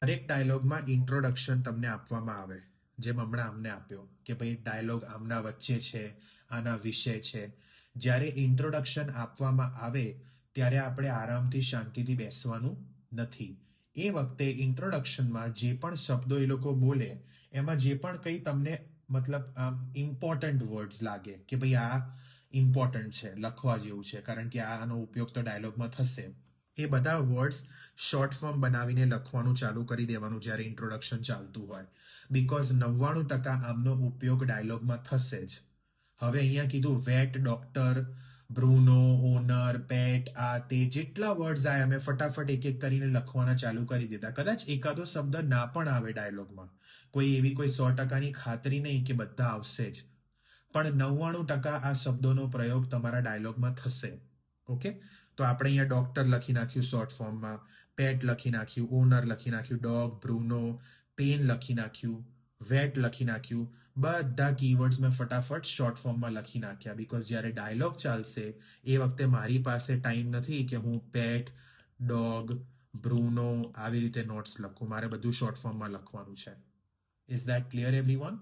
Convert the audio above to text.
દરેક ડાયલોગમાં ઇન્ટ્રોડક્શન તમને આપવામાં આવે, જેમ હમણાં અમને આપ્યો કે ભાઈ ડાયલોગ આમના વચ્ચે છે, આના વિશે છે. જ્યારે ઇન્ટ્રોડક્શન આપવામાં આવે ત્યારે આપણે આરામથી શાંતિથી બેસવાનું નથી. એ વખતે ઇન્ટ્રોડક્શનમાં જે પણ શબ્દો એ લોકો બોલે એમાં જે પણ કંઈ તમને મતલબ આમ ઇમ્પોર્ટન્ટ વર્ડ્સ લાગે કે ભાઈ આ ઇમ્પોર્ટન્ટ છે, લખવા જેવું છે, કારણ કે આનો ઉપયોગ તો ડાયલોગમાં થશે, એ બધા વર્ડ્સ શોર્ટ ફોર્મ બનાવીને લખવાનું ચાલુ કરી દેવાનું જ્યારે ઇન્ટ્રોડક્શન ચાલતું હોય. બીકોઝ 99% આમનો ઉપયોગ ડાયલોગમાં થશે જ. હવે અહીંયા કીધું વેટ, ડોક્ટર, બ્રુનો, ઓનર, પેટ, આ તે જેટલા વર્ડ્સ આયા મેં ફટાફટ એક એક કરીને લખવાના ચાલુ કરી દીધા. કદાચ એકાદો શબ્દ ના પણ આવે ડાયલોગમાં, કોઈ એવી કોઈ 100%ની ખાતરી નહીં કે બધા આવશે જ, પણ 99% આ શબ્દોનો પ્રયોગ તમારા ડાયલોગમાં થશે. ઓકે, તો આપણે અહીંયા ડોક્ટર લખી નાખ્યું શોર્ટ ફોર્મમાં, પેટ લખી નાખ્યું, ઓનર લખી નાખ્યું, ડોગ, બ્રુનો, પેન લખી નાખ્યું, વેટ લખી નાખ્યું. બધા કીવર્ડ્સ મેં ફટાફટ શોર્ટ ફોર્મમાં લખી નાખ્યા, બીકોઝ જ્યારે ડાયલોગ ચાલશે એ વખતે મારી પાસે ટાઈમ નથી કે હું પેટ, ડોગ, બ્રુનો આવી રીતે નોટ્સ લખું. મારે બધું શોર્ટ ફોર્મમાં લખવાનું છે. Is that clear everyone?